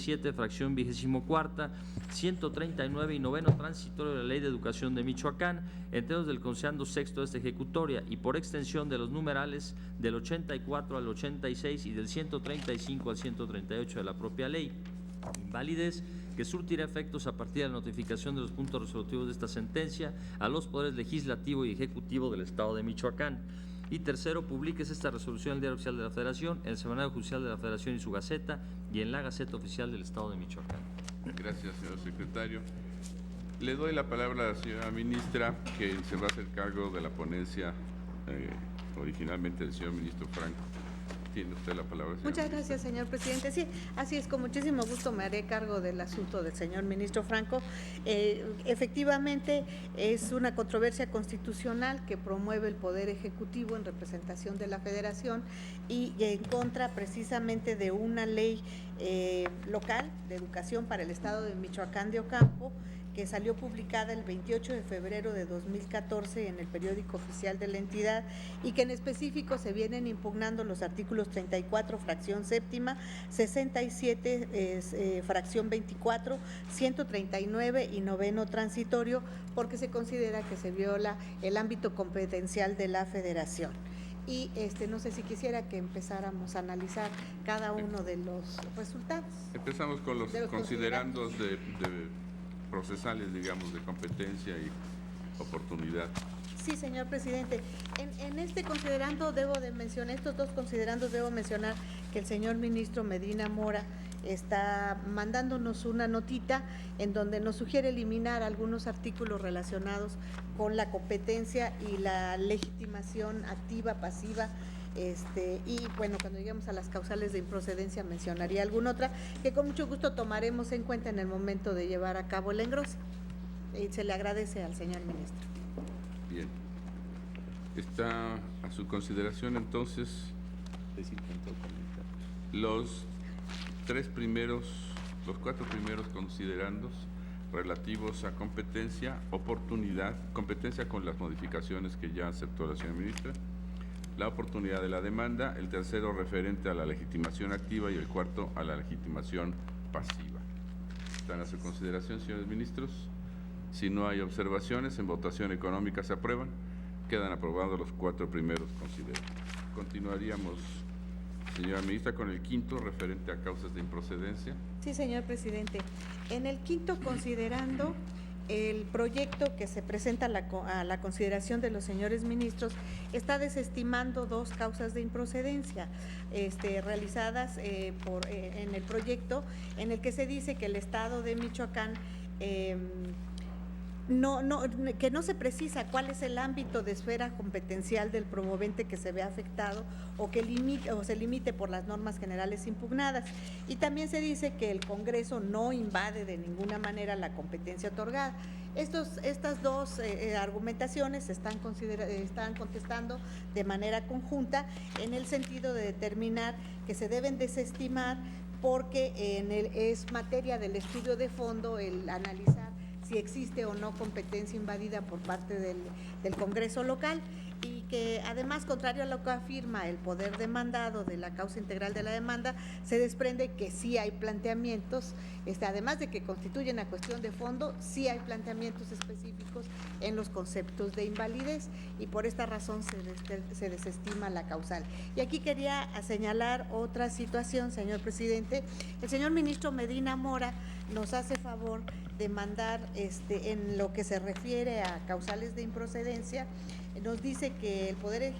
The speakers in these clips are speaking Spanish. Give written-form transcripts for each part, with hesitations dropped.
137, fracción 24ª, 139 y noveno transitorio de la Ley de Educación de Michoacán, en términos del considerando sexto de esta ejecutoria y por extensión de los numerales del 84 al 86 y del 135 al 138 de la propia ley. Invalidez que surtirá efectos a partir de la notificación de los puntos resolutivos de esta sentencia a los poderes legislativo y ejecutivo del Estado de Michoacán. Y tercero, publíquese esta resolución en el Diario Oficial de la Federación, en el Semanario Judicial de la Federación y su Gaceta y en la Gaceta Oficial del Estado de Michoacán. Gracias, señor secretario. Le doy la palabra a la señora ministra, que se va a hacer cargo de la ponencia originalmente del señor ministro Franco. Tiene usted la palabra, señora. Muchas gracias, señor presidente. Sí, así es, con muchísimo gusto me haré cargo del asunto del señor ministro Franco. Efectivamente, es una controversia constitucional que promueve el Poder Ejecutivo en representación de la Federación y en contra precisamente de una ley local de educación para el Estado de Michoacán de Ocampo, que salió publicada el 28 de febrero de 2014 en el periódico oficial de la entidad y que en específico se vienen impugnando los artículos 34, fracción séptima, 67, fracción 24, 139 y noveno transitorio, porque se considera que se viola el ámbito competencial de la Federación. Y no sé si quisiera que empezáramos a analizar cada uno de los resultados. Empezamos con los considerandos de procesales, digamos, de competencia y oportunidad. Sí, señor presidente. En este considerando estos dos considerandos debo mencionar que el señor ministro Medina Mora está mandándonos una notita en donde nos sugiere eliminar algunos artículos relacionados con la competencia y la legitimación activa, pasiva. Y bueno, cuando lleguemos a las causales de improcedencia mencionaría alguna otra que con mucho gusto tomaremos en cuenta en el momento de llevar a cabo el engrose. Y se le agradece al señor ministro. Bien. Está a su consideración entonces los cuatro primeros considerandos relativos a competencia, oportunidad, competencia con las modificaciones que ya aceptó la señora ministra, la oportunidad de la demanda, el tercero referente a la legitimación activa y el cuarto a la legitimación pasiva. Están a su consideración, señores ministros. Si no hay observaciones, en votación económica se aprueban. Quedan aprobados los cuatro primeros considerandos. Continuaríamos, señora ministra, con el quinto referente a causas de improcedencia. Sí, señor presidente. En el quinto considerando, el proyecto que se presenta a la consideración de los señores ministros está desestimando dos causas de improcedencia realizadas en el proyecto, en el que se dice que el Estado de Michoacán que no se precisa cuál es el ámbito de esfera competencial del promovente que se ve afectado o que se limite por las normas generales impugnadas. Y también se dice que el Congreso no invade de ninguna manera la competencia otorgada. Estas dos argumentaciones se están contestando de manera conjunta en el sentido de determinar que se deben desestimar porque es materia del estudio de fondo el analizar si existe o no competencia invadida por parte del Congreso local y que además, contrario a lo que afirma el poder demandado de la causa integral de la demanda, se desprende que sí hay planteamientos, además de que constituyen una cuestión de fondo, sí hay planteamientos específicos en los conceptos de invalidez y por esta razón se desestima la causal. Y aquí quería señalar otra situación, señor presidente. El señor ministro Medina Mora nos hace favor de mandar en lo que se refiere a causales de improcedencia, nos dice que el Poder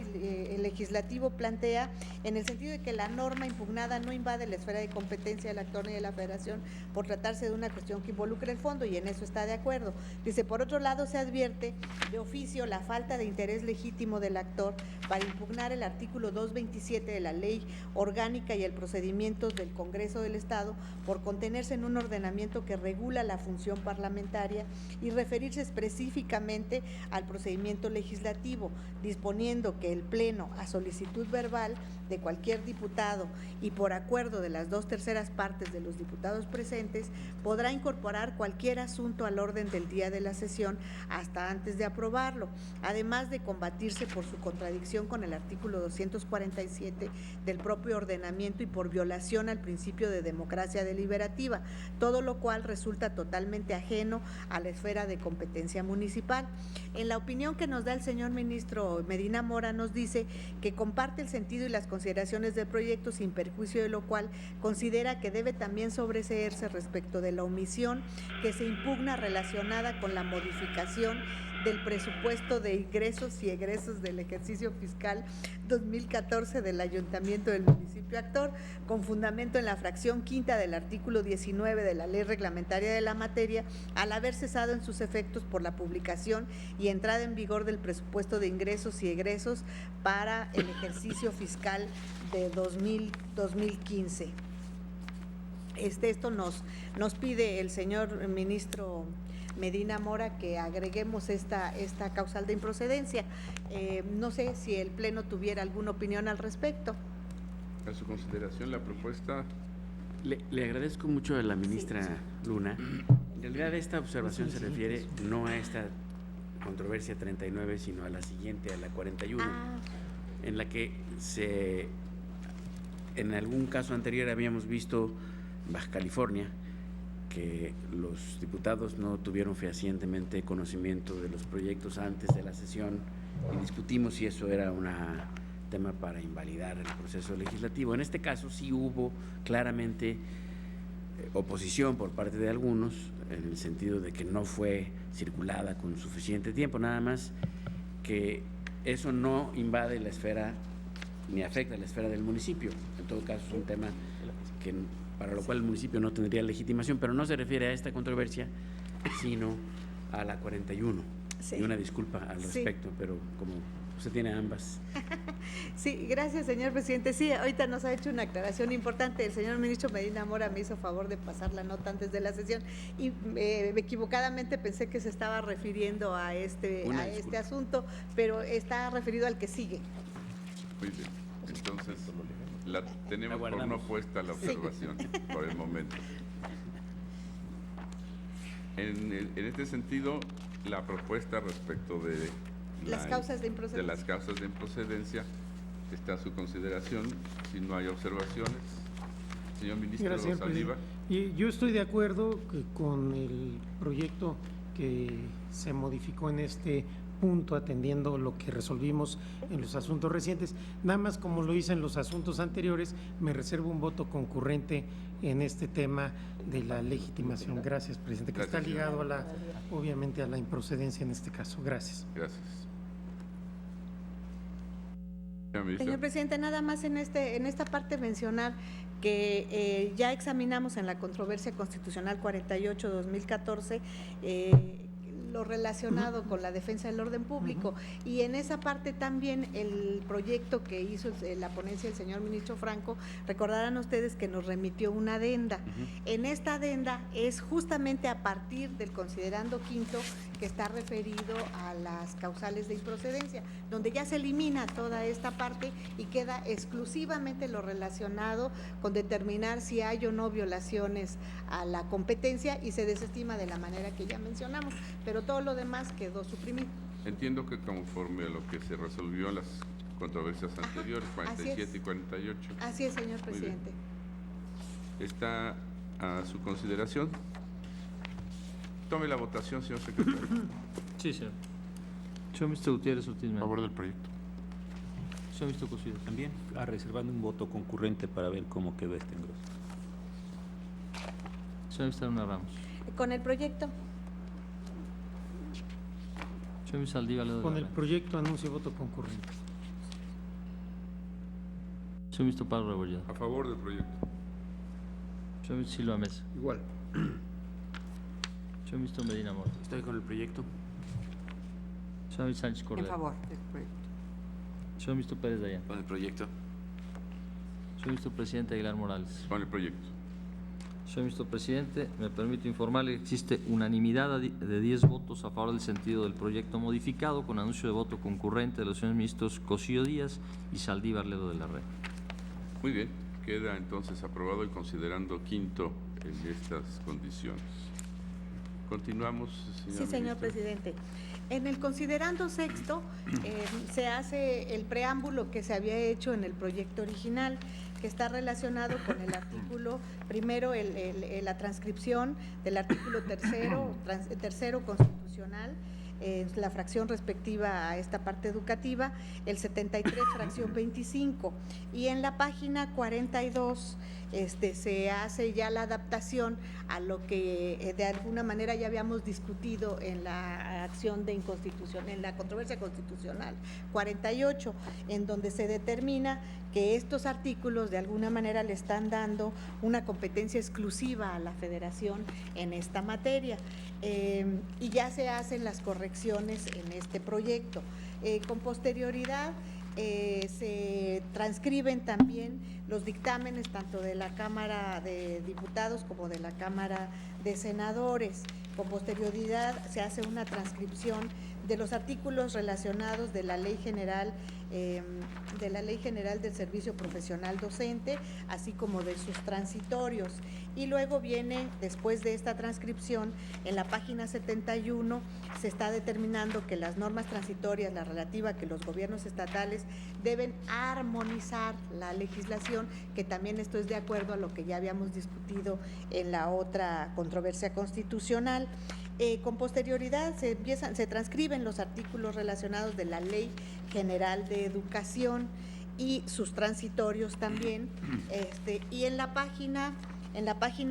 Legislativo plantea en el sentido de que la norma impugnada no invade la esfera de competencia del actor ni de la Federación por tratarse de una cuestión que involucre el fondo, y en eso está de acuerdo. Dice, por otro lado, se advierte de oficio la falta de interés legítimo del actor para impugnar el artículo 227 de la Ley Orgánica y el procedimiento del Congreso del Estado por contenerse en un ordenamiento ordenamiento que regula la función parlamentaria y referirse específicamente al procedimiento legislativo, disponiendo que el Pleno, a solicitud verbal de cualquier diputado y por acuerdo de las 2/3 partes de los diputados presentes, podrá incorporar cualquier asunto al orden del día de la sesión hasta antes de aprobarlo, además de combatirse por su contradicción con el artículo 247 del propio ordenamiento y por violación al principio de democracia deliberativa, todo lo cual resulta totalmente ajeno a la esfera de competencia municipal. En la opinión que nos da el señor ministro Medina Mora, nos dice que comparte el sentido y las consideraciones del proyecto, sin perjuicio de lo cual considera que debe también sobreseerse respecto de la omisión que se impugna relacionada con la modificación del presupuesto de ingresos y egresos del ejercicio fiscal 2014 del Ayuntamiento del Municipio Actor, con fundamento en la fracción quinta del artículo 19 de la Ley Reglamentaria de la materia, al haber cesado en sus efectos por la publicación y entrada en vigor del presupuesto de ingresos y egresos para el ejercicio fiscal de 2015. Esto nos pide el señor ministro Medina Mora que agreguemos esta causal de improcedencia. No sé si el Pleno tuviera alguna opinión al respecto. A su consideración la propuesta. Le agradezco mucho a la ministra Luna. En realidad esta observación se refiere no a esta controversia 39, sino a la siguiente, a la 41, en la que en algún caso anterior habíamos visto en Baja California que los diputados no tuvieron fehacientemente conocimiento de los proyectos antes de la sesión y discutimos si eso era un tema para invalidar el proceso legislativo. En este caso sí hubo claramente oposición por parte de algunos, en el sentido de que no fue circulada con suficiente tiempo, nada más que eso no invade la esfera ni afecta la esfera del municipio. En todo caso es un tema para lo cual el municipio no tendría legitimación, pero no se refiere a esta controversia, sino a la 41. Sí. Y una disculpa al respecto, pero como usted tiene ambas. Sí, gracias, señor presidente. Sí, ahorita nos ha hecho una aclaración importante. El señor ministro Medina Mora me hizo favor de pasar la nota antes de la sesión y equivocadamente pensé que se estaba refiriendo a este asunto, pero está referido al que sigue. Muy bien. Entonces, la tenemos por no puesta la observación por el momento. En este sentido, la propuesta respecto de las causas de improcedencia está a su consideración. Si no hay observaciones, señor ministro Saldívar. Y yo estoy de acuerdo con el proyecto que se modificó en este punto, atendiendo lo que resolvimos en los asuntos recientes. Nada más, como lo hice en los asuntos anteriores, me reservo un voto concurrente en este tema de la legitimación. Gracias, presidente, que está ligado obviamente a la improcedencia en este caso. Gracias. Gracias. Señor presidente, nada más en esta parte mencionar que ya examinamos en la controversia constitucional 48/2014 lo relacionado con la defensa del orden público, y en esa parte también el proyecto que hizo la ponencia del señor ministro Franco, recordarán ustedes que nos remitió una adenda. En esta adenda es justamente a partir del considerando quinto que está referido a las causales de improcedencia, donde ya se elimina toda esta parte y queda exclusivamente lo relacionado con determinar si hay o no violaciones a la competencia, y se desestima de la manera que ya mencionamos, pero todo lo demás quedó suprimido. Entiendo que conforme a lo que se resolvió en las controversias anteriores, 47 y 48. Así es, señor presidente. Está a su consideración. Tome la votación, señor secretario. Sí, señor. Señor ministro Gutiérrez Ortiz. A favor del proyecto. Señor ministro Cosío. También reservando un voto concurrente para ver cómo quedó este engroso. Señor ministro Luna Ramos. ¿Con el proyecto? Señor ministro Saldívar. Con el proyecto anuncio voto concurrente. Señor ministro Pablo Rebolledo. A favor del proyecto. Señor ministro Silva Mesa. Igual. Señor ministro Medina Mora. Estoy con el proyecto. Señor ministro Sánchez Cordero. En favor del proyecto. Señor ministro Pérez Dayán. Con el proyecto. Señor ministro presidente Aguilar Morales. Con el proyecto. Señor ministro presidente, me permito informarle que existe unanimidad de 10 votos a favor del sentido del proyecto modificado, con anuncio de voto concurrente de los señores ministros Cosío Díaz y Saldívar Ledo de la Rea. Muy bien, queda entonces aprobado y considerando quinto en estas condiciones. Continuamos, señora Sí, señor ministra. presidente. En el considerando sexto se hace el preámbulo que se había hecho en el proyecto original, que está relacionado con el artículo primero, la transcripción del artículo tercero constitucional, la fracción respectiva a esta parte educativa, el 73, fracción 25, y en la página 42 se hace ya la adaptación a lo que de alguna manera ya habíamos discutido en la acción de inconstitución, en la controversia constitucional 48, en donde se determina que estos artículos de alguna manera le están dando una competencia exclusiva a la Federación en esta materia, y ya se hacen las correcciones en este proyecto. Con posterioridad se transcriben también los dictámenes tanto de la Cámara de Diputados como de la Cámara de Senadores. Con posterioridad se hace una transcripción de los artículos relacionados de la Ley General del Servicio Profesional Docente, así como de sus transitorios. Y luego viene, después de esta transcripción, en la página 71 se está determinando que las normas transitorias, la relativa que los gobiernos estatales deben armonizar la legislación, que también esto es de acuerdo a lo que ya habíamos discutido en la otra controversia constitucional. Con posterioridad se transcriben los artículos relacionados de la Ley General de Educación y sus transitorios también, y en la página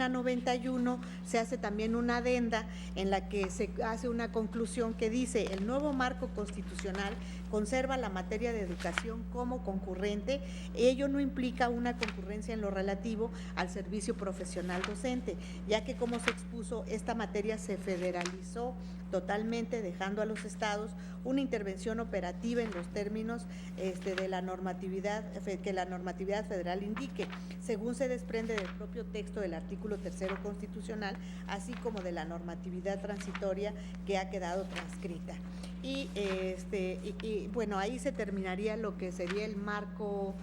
91 se hace también una adenda en la que se hace una conclusión que dice: el nuevo marco constitucional conserva la materia de educación como concurrente. Ello no implica una concurrencia en lo relativo al servicio profesional docente, ya que, como se expuso, esta materia se federalizó totalmente, dejando a los estados una intervención operativa en los términos de la normatividad, que la normatividad federal indique, según se desprende del propio texto del artículo 3º constitucional, así como de la normatividad transitoria que ha quedado transcrita. Y bueno, ahí se terminaría lo que sería el marco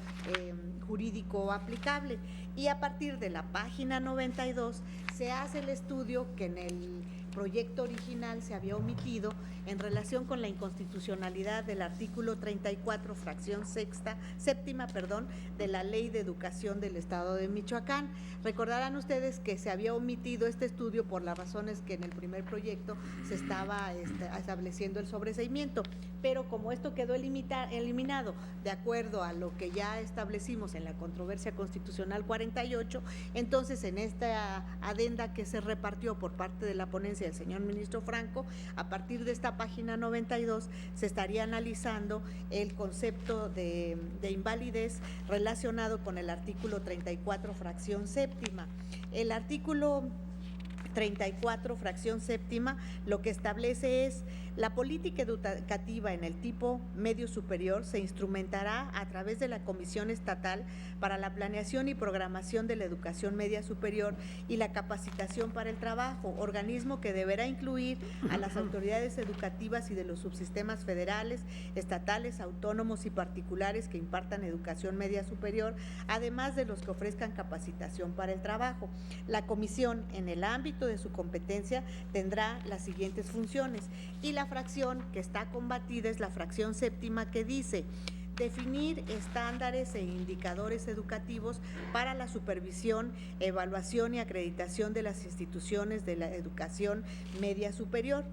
jurídico aplicable, y a partir de la página 92 se hace el estudio que en el proyecto original se había omitido en relación con la inconstitucionalidad del artículo 34, fracción séptima, de la Ley de Educación del Estado de Michoacán. Recordarán ustedes que se había omitido este estudio por las razones que en el primer proyecto se estaba estableciendo el sobreseimiento, pero como esto quedó eliminado de acuerdo a lo que ya establecimos en la controversia constitucional 48, entonces en esta adenda que se repartió por parte de la ponencia del señor ministro Franco, a partir de esta página 92 se estaría analizando el concepto de invalidez relacionado con el artículo 34, fracción séptima. El artículo 34, fracción séptima, lo que establece es: la política educativa en el tipo medio superior se instrumentará a través de la Comisión Estatal para la Planeación y Programación de la Educación Media Superior y la Capacitación para el Trabajo, organismo que deberá incluir a las autoridades educativas y de los subsistemas federales, estatales, autónomos y particulares que impartan educación media superior, además de los que ofrezcan capacitación para el trabajo. La comisión, en el ámbito de su competencia, tendrá las siguientes funciones, y la fracción que está combatida es la fracción séptima, que dice: definir estándares e indicadores educativos para la supervisión, evaluación y acreditación de las instituciones de la educación media superior.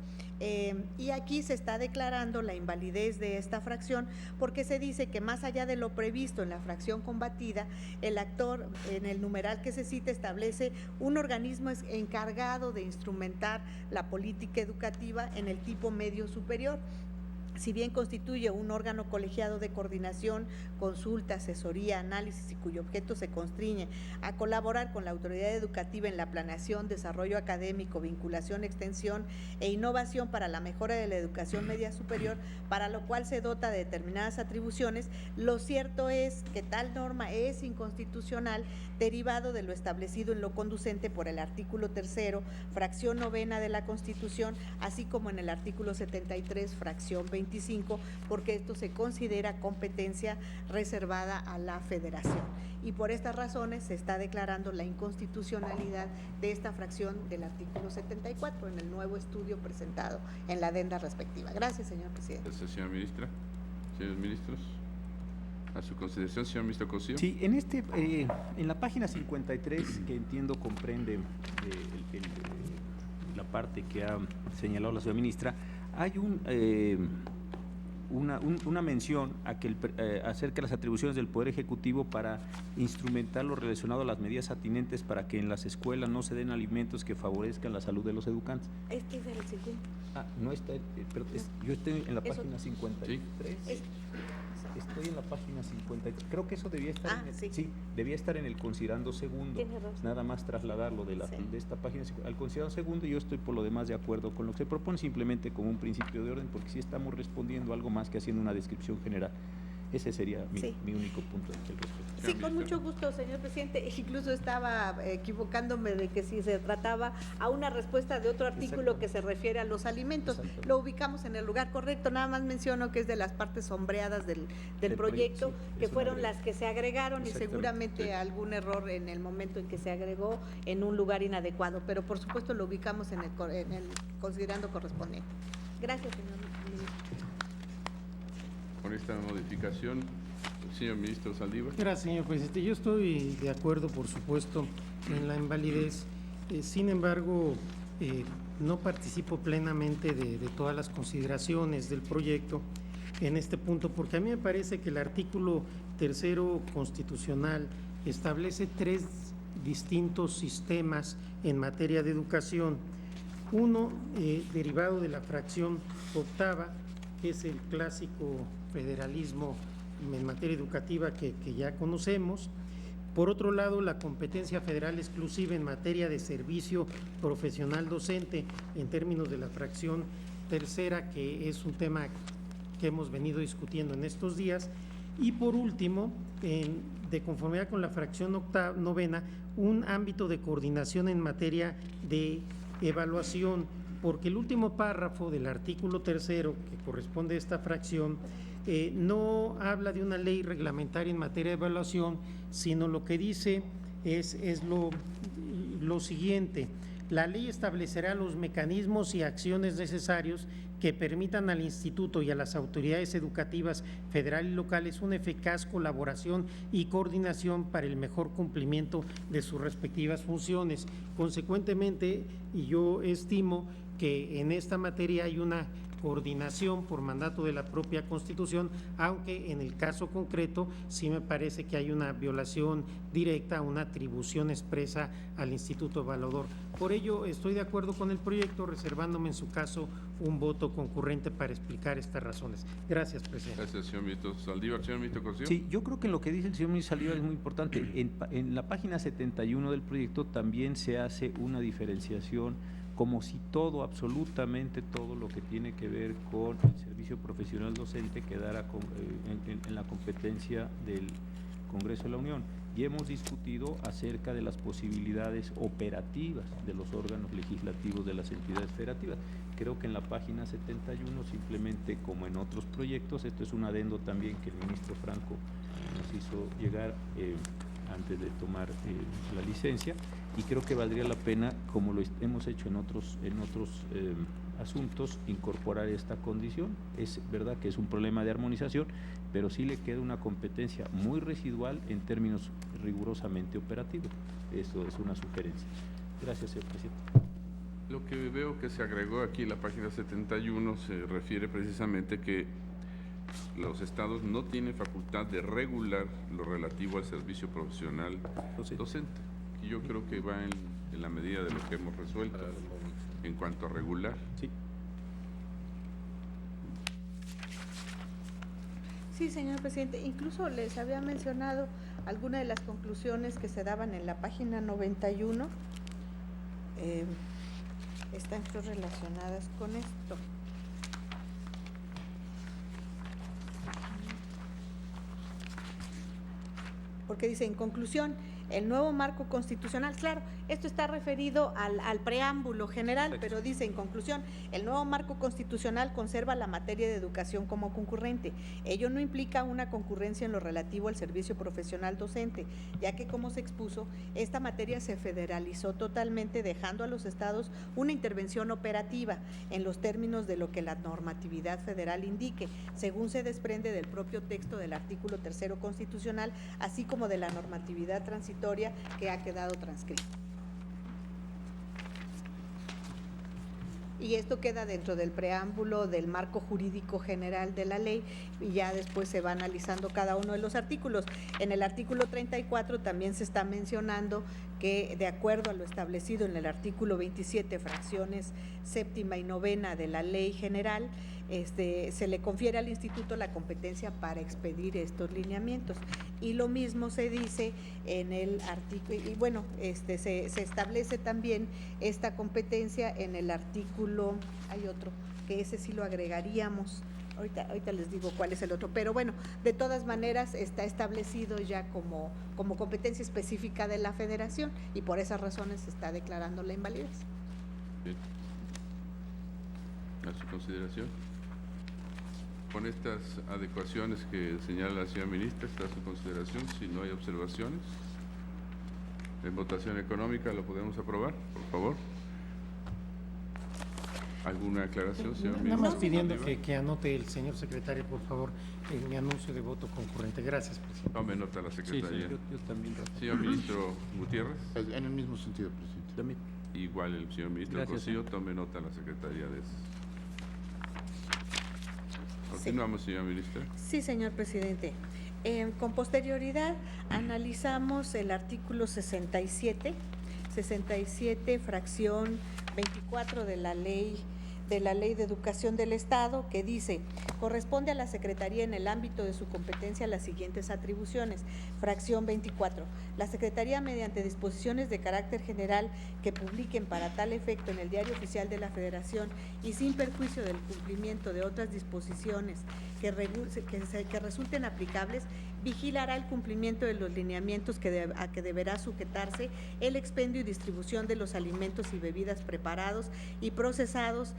Y aquí se está declarando la invalidez de esta fracción, porque se dice que más allá de lo previsto en la fracción combatida, el actor en el numeral que se cita establece un organismo encargado de instrumentar la política educativa en el tipo medio superior. Si bien constituye un órgano colegiado de coordinación, consulta, asesoría, análisis y cuyo objeto se constriñe a colaborar con la autoridad educativa en la planeación, desarrollo académico, vinculación, extensión e innovación para la mejora de la educación media superior, para lo cual se dota de determinadas atribuciones, lo cierto es que tal norma es inconstitucional, derivado de lo establecido en lo conducente por el artículo 3º, fracción 9ª de la Constitución, así como en el artículo 73, fracción 25, porque esto se considera competencia reservada a la Federación. Y por estas razones se está declarando la inconstitucionalidad de esta fracción del artículo 74 en el nuevo estudio presentado en la adenda respectiva. Gracias, señor presidente. Gracias, señora ministra. Señores ministros, a su consideración, señor ministro Cosío. Sí, en la página 53, que entiendo comprende la parte que ha señalado la señora ministra, hay una mención acerca de las atribuciones del Poder Ejecutivo para instrumentar lo relacionado a las medidas atinentes para que en las escuelas no se den alimentos que favorezcan la salud de los educantes. Este es el segundo. No está, yo estoy en la Eso. página 53. Estoy en la página 53. Creo que eso debía estar sí. Debía estar en el considerando segundo. Tiene razón. Nada más trasladarlo de esta página al considerando segundo, y yo estoy por lo demás de acuerdo con lo que se propone, simplemente como un principio de orden, porque sí estamos respondiendo algo más que haciendo una descripción general. Ese sería mi único punto al respecto. Sí, con mucho gusto, señor presidente. Incluso estaba equivocándome de que si se trataba a una respuesta de otro artículo que se refiere a los alimentos. Lo ubicamos en el lugar correcto. Nada más menciono que es de las partes sombreadas del proyecto, sí, que fueron las que se agregaron y seguramente algún error en el momento en que se agregó en un lugar inadecuado. Pero por supuesto lo ubicamos en el considerando correspondiente. Gracias, señor ministro. Con esta modificación, señor ministro Saldívar. Gracias, señor presidente. Yo estoy de acuerdo, por supuesto, en la invalidez. Sin embargo, no participo plenamente de todas las consideraciones del proyecto en este punto, porque a mí me parece que el artículo 3º constitucional establece 3 distintos sistemas en materia de educación. Uno, derivado de la fracción 8ª, que es el clásico federalismo en materia educativa que ya conocemos. Por otro lado, la competencia federal exclusiva en materia de servicio profesional docente en términos de la fracción 3ª, que es un tema que hemos venido discutiendo en estos días. Y por último, de conformidad con la fracción 9ª, un ámbito de coordinación en materia de evaluación, porque el último párrafo del artículo 3º, que corresponde a esta fracción, no habla de una ley reglamentaria en materia de evaluación, sino lo que dice es lo siguiente: la ley establecerá los mecanismos y acciones necesarios que permitan al instituto y a las autoridades educativas federales y locales una eficaz colaboración y coordinación para el mejor cumplimiento de sus respectivas funciones. Consecuentemente, y yo estimo que en esta materia hay una coordinación por mandato de la propia Constitución, aunque en el caso concreto sí me parece que hay una violación directa, una atribución expresa al Instituto Evaluador. Por ello estoy de acuerdo con el proyecto, reservándome en su caso un voto concurrente para explicar estas razones. Gracias, presidente. Gracias, señor ministro Saldívar. Señor ministro Cosío. Sí, yo creo que lo que dice el señor ministro Saldívar es muy importante. En la página 71 del proyecto también se hace una diferenciación, como si absolutamente todo lo que tiene que ver con el servicio profesional docente quedara en la competencia del Congreso de la Unión. Y hemos discutido acerca de las posibilidades operativas de los órganos legislativos de las entidades federativas. Creo que en la página 71, simplemente como en otros proyectos, esto es un adendo también que el ministro Franco nos hizo llegar antes de tomar la licencia, y creo que valdría la pena, como lo hemos hecho en otros asuntos, incorporar esta condición. Es verdad que es un problema de armonización, pero sí le queda una competencia muy residual en términos rigurosamente operativos. Eso es una sugerencia. Gracias, señor presidente. Lo que veo que se agregó aquí en la página 71 se refiere precisamente que los estados no tienen facultad de regular lo relativo al servicio profesional docente. Y yo creo que va en la medida de lo que hemos resuelto en cuanto a regular. Sí. Sí, señor presidente, incluso les había mencionado algunas de las conclusiones que se daban en la página 91, están relacionadas con esto. Porque dice, en conclusión, el nuevo marco constitucional, claro, esto está referido al preámbulo general, pero dice, en conclusión, el nuevo marco constitucional conserva la materia de educación como concurrente. Ello no implica una concurrencia en lo relativo al servicio profesional docente, ya que, como se expuso, esta materia se federalizó totalmente, dejando a los estados una intervención operativa en los términos de lo que la normatividad federal indique, según se desprende del propio texto del artículo 3 constitucional, así como de la normatividad transitoria que ha quedado transcrita. Y esto queda dentro del preámbulo del marco jurídico general de la ley y ya después se va analizando cada uno de los artículos. En el artículo 34 también se está mencionando que, de acuerdo a lo establecido en el artículo 27, fracciones séptima y novena de la ley general, se le confiere al instituto la competencia para expedir estos lineamientos. Y lo mismo se dice en el artículo, y bueno, se establece también esta competencia en el artículo, hay otro, que ese sí lo agregaríamos, ahorita les digo cuál es el otro, pero bueno, de todas maneras está establecido ya como competencia específica de la federación y por esas razones se está declarando la invalidez. Bien. A su consideración. Con estas adecuaciones que señala la señora ministra, está a su consideración. Si no hay observaciones, en votación económica lo podemos aprobar, por favor. ¿Alguna aclaración, señor Nada ministro? más pidiendo que anote el señor secretario, por favor, en mi anuncio de voto concurrente. Gracias, presidente. Tome nota la Sí, secretaría. yo también. Rafa. Señor ministro Gutiérrez, En el mismo sentido, presidente. También. igual el señor ministro Gracias, Cosío, señor. tome nota la secretaría de eso. Continuamos, señora ministra. Sí, señor presidente. Con posterioridad analizamos el artículo 67, fracción 24 de la Ley de Educación del Estado, que dice, corresponde a la Secretaría en el ámbito de su competencia las siguientes atribuciones. Fracción 24. La Secretaría, mediante disposiciones de carácter general que publiquen para tal efecto en el Diario Oficial de la Federación y sin perjuicio del cumplimiento de otras disposiciones que resulten aplicables, vigilará el cumplimiento de los lineamientos a que deberá sujetarse el expendio y distribución de los alimentos y bebidas preparados y procesados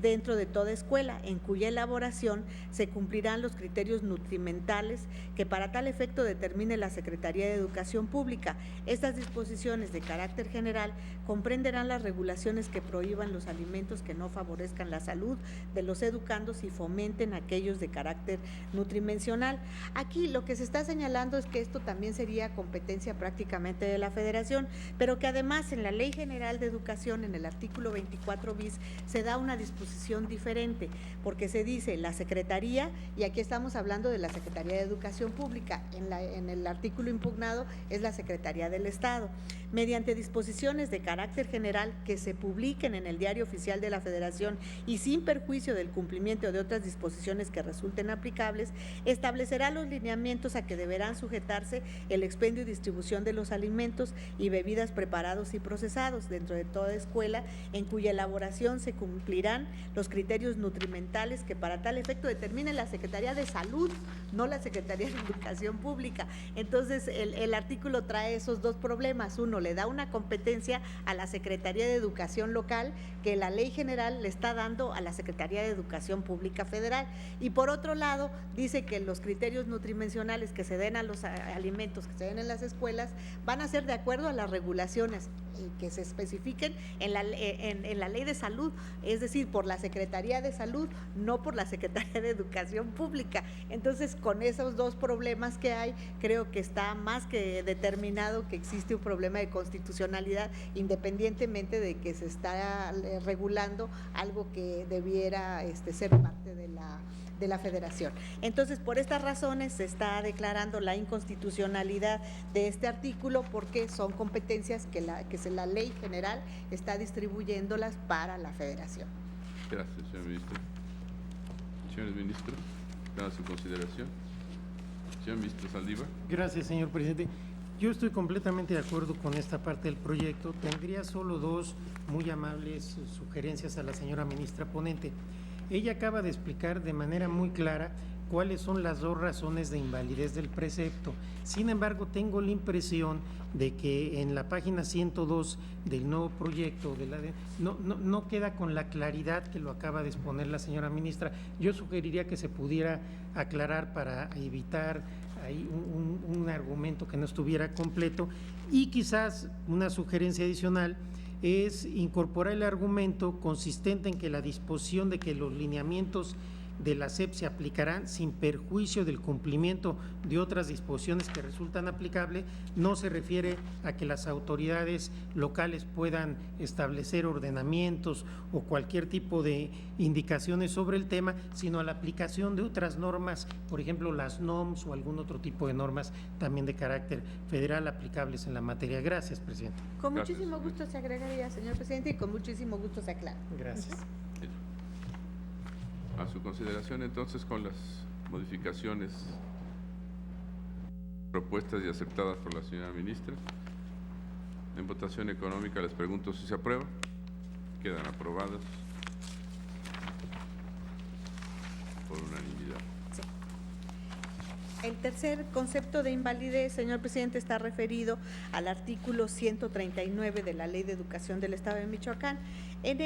dentro de toda escuela, en cuya elaboración se cumplirán los criterios nutrimentales que para tal efecto determine la Secretaría de Educación Pública. Estas disposiciones de carácter general comprenderán las regulaciones que prohíban los alimentos que no favorezcan la salud de los educandos y fomenten aquellos de carácter nutrimencional. Aquí lo que se está señalando es que esto también sería competencia prácticamente de la Federación, pero que además en la Ley General de Educación, en el artículo 24 bis, se da una disposición diferente, porque se dice la Secretaría, y aquí estamos hablando de la Secretaría de Educación Pública, en el artículo impugnado es la Secretaría del Estado, mediante disposiciones de carácter general que se publiquen en el Diario Oficial de la Federación y sin perjuicio del cumplimiento de otras disposiciones que resulten aplicables, establecerá los lineamientos a que deberán sujetarse el expendio y distribución de los alimentos y bebidas preparados y procesados dentro de toda escuela, en cuya elaboración se cumplirán los criterios nutrimentales que para tal efecto determine la Secretaría de Salud, no la Secretaría de Educación Pública. Entonces, el artículo trae esos dos problemas. Uno, le da una competencia a la Secretaría de Educación local que la Ley General le está dando a la Secretaría de Educación Pública Federal. Y por otro lado, dice que los criterios nutrimencionales que se den a los alimentos que se den en las escuelas van a ser de acuerdo a las regulaciones que se especifiquen en la Ley de Salud, es decir, por la Secretaría de Salud, no por la Secretaría de Educación Pública. Entonces, con esos dos problemas que hay, creo que está más que determinado que existe un problema de constitucionalidad, independientemente de que se está regulando algo que debiera ser parte de la Federación. Entonces, por estas razones se está declarando la inconstitucionalidad de este artículo, porque son competencias que la Ley General está distribuyéndolas para la Federación. Gracias, señor ministro. Señores ministros. Queda a su consideración. Señor ministro Saldívar. Gracias, señor presidente. Yo estoy completamente de acuerdo con esta parte del proyecto. Tendría solo dos muy amables sugerencias a la señora ministra ponente. Ella acaba de explicar de manera muy clara cuáles son las dos razones de invalidez del precepto. Sin embargo, tengo la impresión de que en la página 102 del nuevo proyecto no queda con la claridad que lo acaba de exponer la señora ministra. Yo sugeriría que se pudiera aclarar para evitar ahí un argumento que no estuviera completo, y quizás una sugerencia adicional es incorporar el argumento consistente en que la disposición de que los lineamientos de la SEP se aplicarán sin perjuicio del cumplimiento de otras disposiciones que resultan aplicables, no se refiere a que las autoridades locales puedan establecer ordenamientos o cualquier tipo de indicaciones sobre el tema, sino a la aplicación de otras normas, por ejemplo las NOMS o algún otro tipo de normas también de carácter federal aplicables en la materia. Gracias, presidente. Con Gracias, muchísimo gusto se agregaría, señor presidente, y con muchísimo gusto se aclara. Gracias. A su consideración, entonces, con las modificaciones propuestas y aceptadas por la señora ministra. En votación económica les pregunto si se aprueba. Quedan aprobadas por unanimidad. El tercer concepto de invalidez, señor presidente, está referido al artículo 139 de la Ley de Educación del Estado de Michoacán. En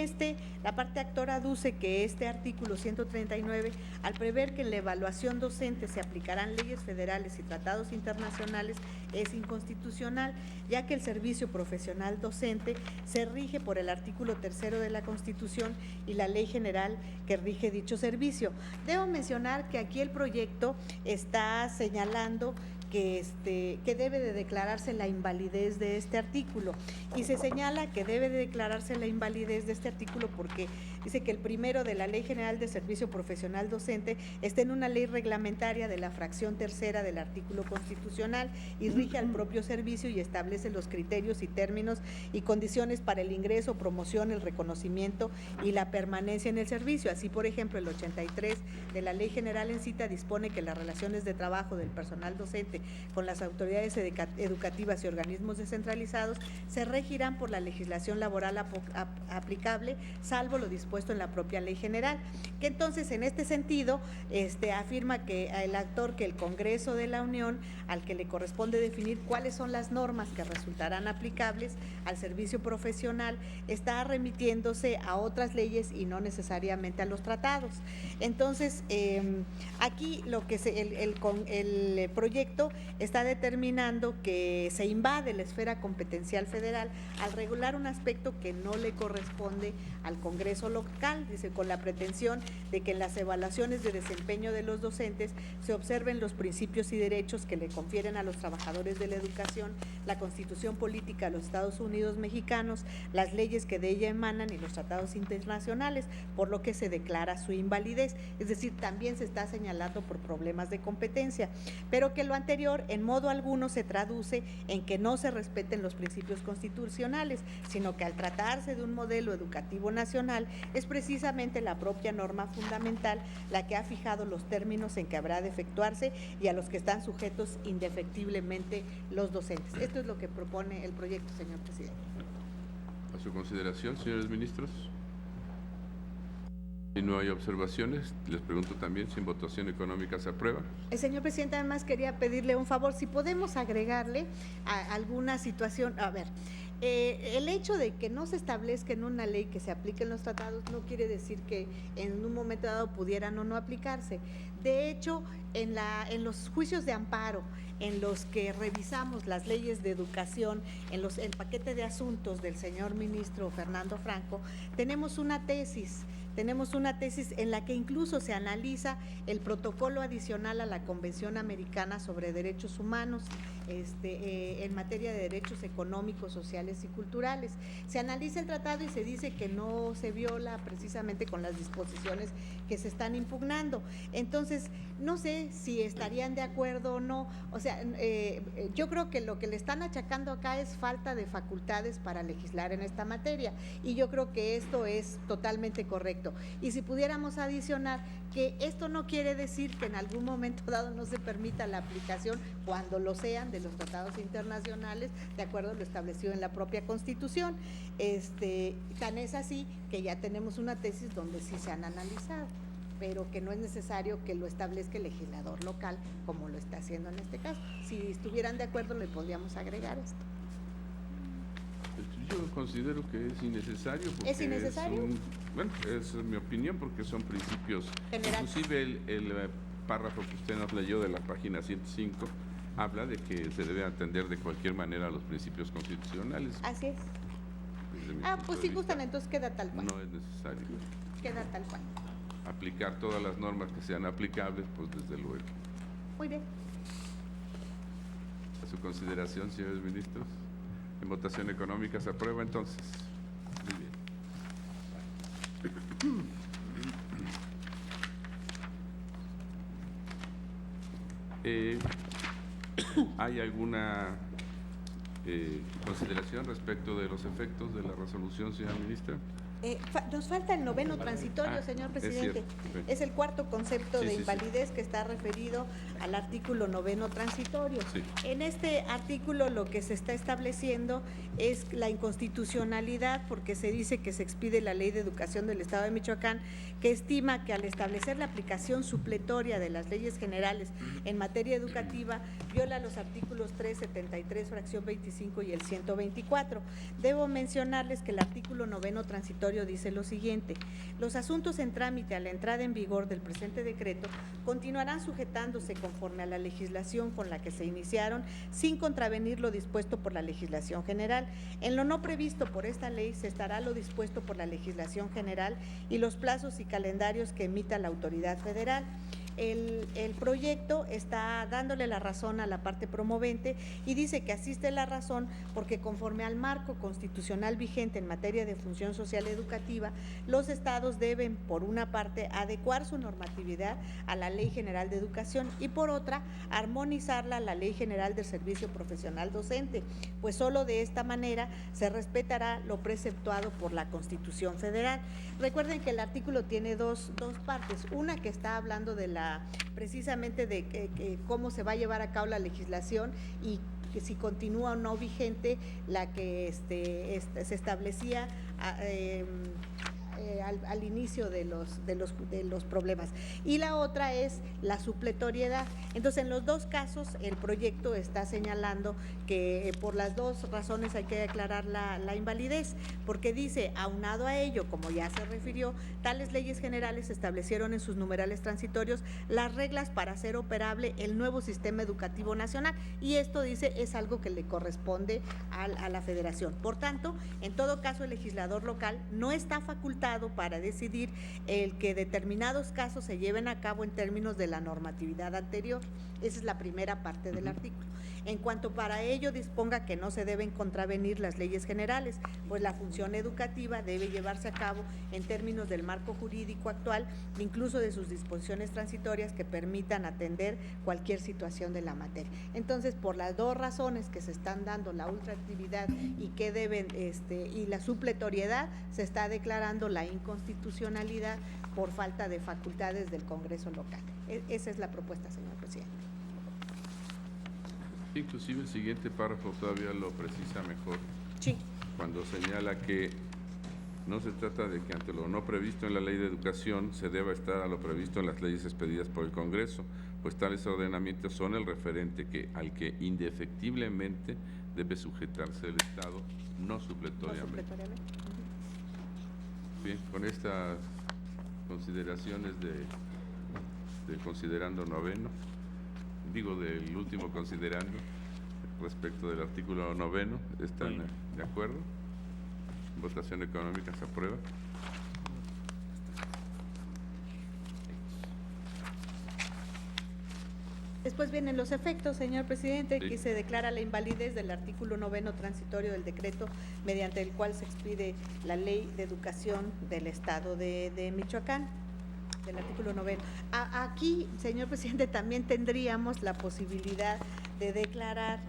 la parte actora aduce que este artículo 139, al prever que en la evaluación docente se aplicarán leyes federales y tratados internacionales, es inconstitucional, ya que el servicio profesional docente se rige por el artículo 3 de la Constitución y la ley general que rige dicho servicio. Debo mencionar que aquí el proyecto está señalando que debe de declararse la invalidez de este artículo, y se señala que debe de declararse la invalidez de este artículo porque dice que el primero de la Ley General de Servicio Profesional Docente está en una ley reglamentaria de la fracción tercera del artículo constitucional y rige al propio servicio y establece los criterios y términos y condiciones para el ingreso, promoción, el reconocimiento y la permanencia en el servicio. Así, por ejemplo, el 83 de la Ley General en cita dispone que las relaciones de trabajo del personal docente con las autoridades educativas y organismos descentralizados se regirán por la legislación laboral aplicable, salvo lo dispuesto en la propia Ley General. Que entonces, en este sentido, afirma que el Congreso de la Unión, al que le corresponde definir cuáles son las normas que resultarán aplicables al servicio profesional, está remitiéndose a otras leyes y no necesariamente a los tratados. Entonces, aquí lo que el proyecto está determinando que se invade la esfera competencial federal al regular un aspecto que no le corresponde al Congreso local, dice, con la pretensión de que en las evaluaciones de desempeño de los docentes se observen los principios y derechos que le confieren a los trabajadores de la educación, la Constitución Política de los Estados Unidos Mexicanos, las leyes que de ella emanan y los tratados internacionales, por lo que se declara su invalidez. Es decir, también se está señalando por problemas de competencia, pero que lo anterior en modo alguno se traduce en que no se respeten los principios constitucionales, sino que al tratarse de un modelo educativo nacional, es precisamente la propia norma fundamental la que ha fijado los términos en que habrá de efectuarse y a los que están sujetos indefectiblemente los docentes. Esto es lo que propone el proyecto, señor presidente. A su consideración, señores ministros. Si no hay observaciones, les pregunto también si en votación económica se aprueba. Señor presidente, además quería pedirle un favor, si podemos agregarle a alguna situación. A ver, el hecho de que no se establezca en una ley que se apliquen los tratados no quiere decir que en un momento dado pudieran o no aplicarse. De hecho, en los juicios de amparo, en los que revisamos las leyes de educación, el paquete de asuntos del señor ministro Fernando Franco, tenemos una tesis en la que incluso se analiza el protocolo adicional a la Convención Americana sobre Derechos Humanos en materia de derechos económicos, sociales y culturales. Se analiza el tratado y se dice que no se viola precisamente con las disposiciones que se están impugnando. Entonces, no sé si estarían de acuerdo o no. O sea, yo creo que lo que le están achacando acá es falta de facultades para legislar en esta materia, y yo creo que esto es totalmente correcto. Y si pudiéramos adicionar que esto no quiere decir que en algún momento dado no se permita la aplicación, cuando lo sean, de los tratados internacionales, de acuerdo a lo establecido en la propia Constitución. Tan es así que ya tenemos una tesis donde sí se han analizado, pero que no es necesario que lo establezca el legislador local como lo está haciendo en este caso. Si estuvieran de acuerdo, le podríamos agregar esto. Yo considero que es innecesario. Porque ¿Es innecesario? Bueno, esa es mi opinión, porque son principios. Generales. Inclusive el párrafo que usted nos leyó de la página 105 habla de que se debe atender de cualquier manera a los principios constitucionales. Así es. Desde mi Ah, punto pues de si vista, gustan, entonces queda tal cual. no es necesario Queda tal cual. aplicar todas las normas que sean aplicables, pues desde luego. Muy bien. A su consideración, señores ministros. En votación económica se aprueba entonces. Muy bien. ¿Hay alguna consideración respecto de los efectos de la resolución, señora ministra? Nos falta el noveno transitorio, señor es presidente. cierto. Es el cuarto concepto Sí, de sí, sí. invalidez que está referido al artículo noveno transitorio. Sí. En este artículo lo que se está estableciendo es la inconstitucionalidad, porque se dice que se expide la Ley de Educación del Estado de Michoacán, que estima que al establecer la aplicación supletoria de las leyes generales en materia educativa, viola los artículos 373, fracción 25 y el 124. Debo mencionarles que el artículo noveno transitorio dice lo siguiente: los asuntos en trámite a la entrada en vigor del presente decreto continuarán sujetándose conforme a la legislación con la que se iniciaron, sin contravenir lo dispuesto por la legislación general. En lo no previsto por esta ley se estará lo dispuesto por la legislación general y los plazos y calendarios que emita la autoridad federal. El proyecto está dándole la razón a la parte promovente y dice que asiste la razón porque conforme al marco constitucional vigente en materia de función social educativa, los estados deben, por una parte, adecuar su normatividad a la Ley General de Educación y por otra, armonizarla a la Ley General del Servicio Profesional Docente, pues solo de esta manera se respetará lo preceptuado por la Constitución Federal. Recuerden que el artículo tiene dos partes, una que está hablando de precisamente de cómo se va a llevar a cabo la legislación y que si continúa o no vigente la que se establecía al inicio de los problemas, y la otra es la supletoriedad. Entonces, en los dos casos el proyecto está señalando que por las dos razones hay que declarar la invalidez, porque dice, aunado a ello, como ya se refirió, tales leyes generales establecieron en sus numerales transitorios las reglas para hacer operable el nuevo sistema educativo nacional, y esto, dice, es algo que le corresponde a la federación. Por tanto, en todo caso, el legislador local no está facultado para decidir el que determinados casos se lleven a cabo en términos de la normatividad anterior. Esa es la primera parte del artículo. En cuanto para ello disponga que no se deben contravenir las leyes generales, pues la función educativa debe llevarse a cabo en términos del marco jurídico actual, incluso de sus disposiciones transitorias que permitan atender cualquier situación de la materia. Entonces, por las dos razones que se están dando, la ultraactividad y que deben y la supletoriedad, se está declarando la inconstitucionalidad por falta de facultades del Congreso local. Esa es la propuesta, señor presidente. Inclusive el siguiente párrafo todavía lo precisa mejor. Sí. Cuando señala que no se trata de que ante lo no previsto en la Ley de Educación se deba estar a lo previsto en las leyes expedidas por el Congreso, pues tales ordenamientos son el referente al que indefectiblemente debe sujetarse el Estado, no supletoriamente. Bien, con estas consideraciones del considerando noveno, del último considerando respecto del artículo noveno, ¿están de acuerdo? Votación económica se aprueba. Después vienen los efectos, señor presidente, Sí. que se declara la invalidez del artículo 9º transitorio del decreto mediante el cual se expide la Ley de Educación del Estado de Michoacán, del artículo 9º. Aquí, señor presidente, también tendríamos la posibilidad de declarar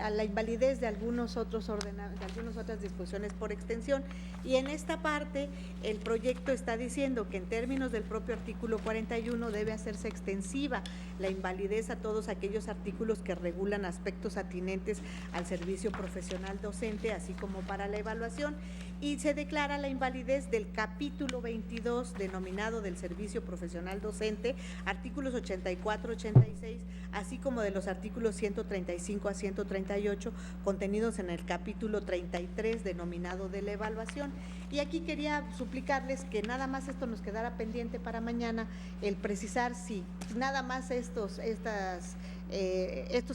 a la invalidez de algunas otras disposiciones por extensión, y en esta parte el proyecto está diciendo que en términos del propio artículo 41 debe hacerse extensiva la invalidez a todos aquellos artículos que regulan aspectos atinentes al servicio profesional docente, así como para la evaluación, y se declara la invalidez del capítulo 22 denominado del servicio profesional docente, artículos 84, 86, así como de los artículos 135 a 138 contenidos en el capítulo 33 denominado de la evaluación. Y aquí quería suplicarles que nada más esto nos quedara pendiente para mañana, el precisar si nada más estos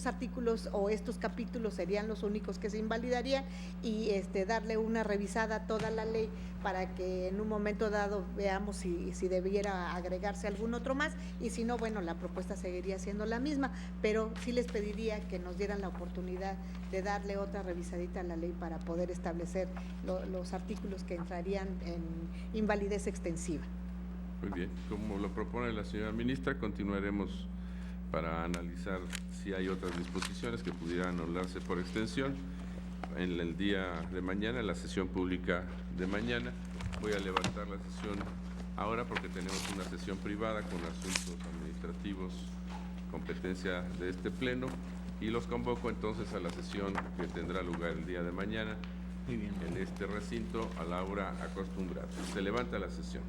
artículos o estos capítulos serían los únicos que se invalidarían, y darle una revisada a toda la ley para que en un momento dado veamos si debiera agregarse algún otro más, y si no, bueno, la propuesta seguiría siendo la misma, pero sí les pediría que nos dieran la oportunidad de darle otra revisadita a la ley para poder establecer los artículos que entrarían en invalidez extensiva. Muy bien, como lo propone la señora ministra, continuaremos para analizar si hay otras disposiciones que pudieran anularse por extensión en el día de mañana, en la sesión pública de mañana. Voy a levantar la sesión ahora porque tenemos una sesión privada con asuntos administrativos, competencia de este pleno, y los convoco entonces a la sesión que tendrá lugar el día de mañana en este recinto a la hora acostumbrada. Se levanta la sesión.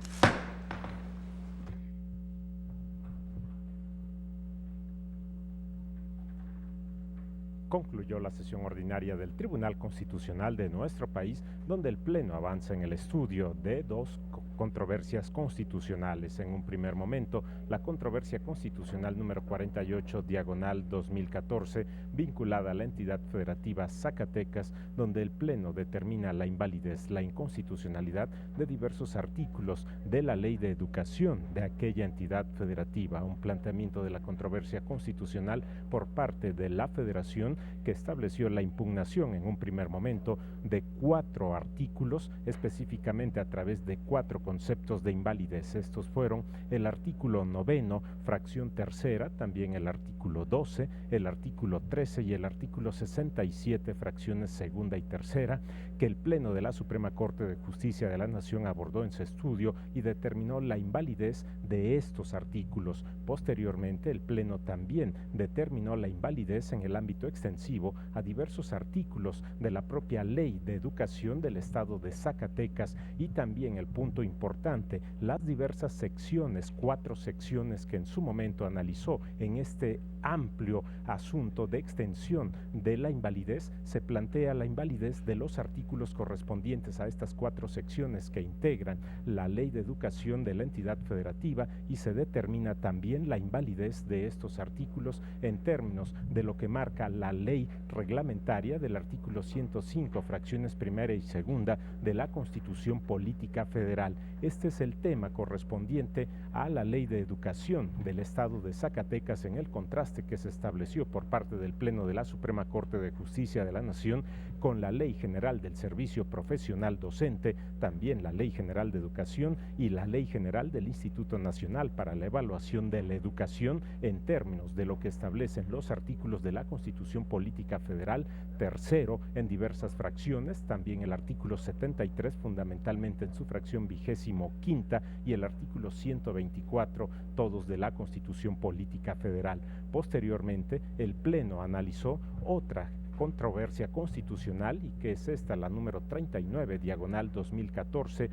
Concluyó la sesión ordinaria del Tribunal Constitucional de nuestro país, donde el Pleno avanza en el estudio de dos controversias constitucionales. En un primer momento, la controversia constitucional número 48/2014, vinculada a la entidad federativa Zacatecas, donde el Pleno determina la invalidez, la inconstitucionalidad de diversos artículos de la Ley de Educación de aquella entidad federativa. Un planteamiento de la controversia constitucional por parte de la Federación, que estableció la impugnación en un primer momento de 4 artículos, específicamente a través de 4 conceptos de invalidez. Estos fueron el artículo 9º, fracción tercera, también el artículo 12, el artículo 13 y el artículo 67, fracciones segunda y tercera, que el Pleno de la Suprema Corte de Justicia de la Nación abordó en su estudio y determinó la invalidez de estos artículos. Posteriormente, el Pleno también determinó la invalidez en el ámbito extensivo a diversos artículos de la propia Ley de Educación del Estado de Zacatecas, y también el punto importante, las diversas secciones, 4 secciones que en su momento analizó en este amplio asunto de extensión de la invalidez. Se plantea la invalidez de los artículos correspondientes a estas 4 secciones que integran la Ley de Educación de la entidad federativa, y se determina también la invalidez de estos artículos en términos de lo que marca la ley reglamentaria del artículo 105, fracciones primera y segunda de la Constitución Política Federal. Este es el tema correspondiente a la Ley de Educación del Estado de Zacatecas, en el contraste que se estableció por parte del Pleno de la Suprema Corte de Justicia de la Nación con la Ley General del Servicio Profesional Docente, también la Ley General de Educación y la Ley General del Instituto Nacional para la Evaluación de la Educación, en términos de lo que establecen los artículos de la Constitución Política Federal, tercero en diversas fracciones, también el artículo 73 fundamentalmente en su fracción 25ª y el artículo 124, todos de la Constitución Política Federal. Posteriormente, el Pleno analizó otra controversia constitucional, y que es esta, la número 39/2014,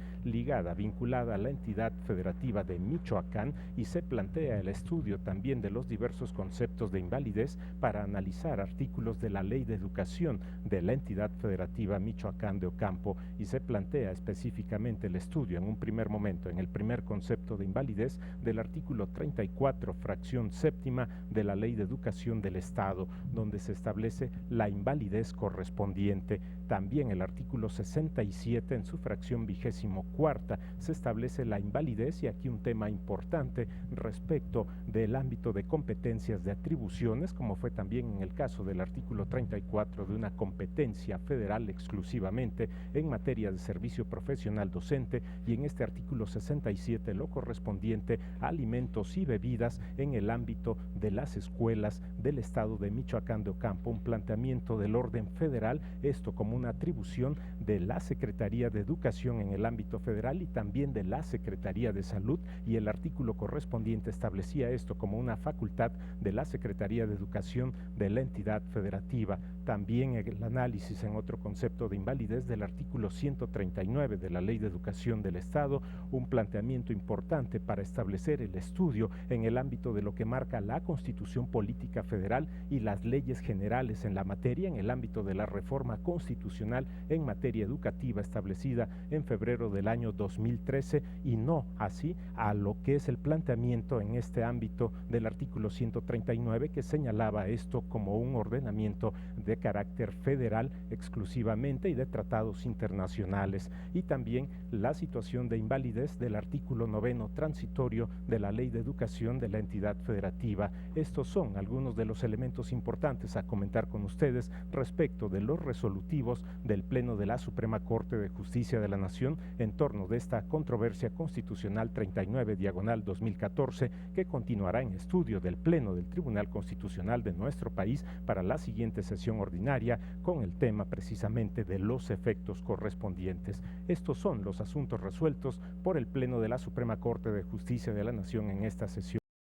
vinculada a la entidad federativa de Michoacán, y se plantea el estudio también de los diversos conceptos de invalidez para analizar artículos de la Ley de Educación de la entidad federativa Michoacán de Ocampo, y se plantea específicamente el estudio en un primer momento, en el primer concepto de invalidez, del artículo 34, fracción séptima de la Ley de Educación del Estado, donde se establece la invalidez correspondiente. También el artículo 67 en su fracción 24ª se establece la invalidez, y aquí un tema importante respecto del ámbito de competencias de atribuciones, como fue también en el caso del artículo 34 de una competencia federal exclusivamente en materia de servicio profesional docente, y en este artículo 67 lo correspondiente a alimentos y bebidas en el ámbito de las escuelas del estado de Michoacán de Ocampo, un planteamiento del orden federal, esto como una atribución de la Secretaría de Educación en el ámbito federal y también de la Secretaría de Salud, y el artículo correspondiente establecía esto como una facultad de la Secretaría de Educación de la entidad federativa. También el análisis en otro concepto de invalidez del artículo 139 de la Ley de Educación del Estado, un planteamiento importante para establecer el estudio en el ámbito de lo que marca la Constitución Política Federal y las leyes generales en la materia, en el ámbito de la reforma constitucional en materia educativa establecida en febrero del año 2013, y no así a lo que es el planteamiento en este ámbito del artículo 139, que señalaba esto como un ordenamiento de carácter federal exclusivamente y de tratados internacionales, y también la situación de invalidez del artículo 9º transitorio de la Ley de Educación de la entidad federativa. Estos son algunos de los elementos importantes a comentar con ustedes respecto de los resolutivos del Pleno de la Suprema Corte de Justicia de la Nación en torno de esta controversia constitucional 39/2014, que continuará en estudio del Pleno del Tribunal Constitucional de nuestro país para la siguiente sesión ordinaria, con el tema precisamente de los efectos correspondientes. Estos son los asuntos resueltos por el Pleno de la Suprema Corte de Justicia de la Nación en esta sesión.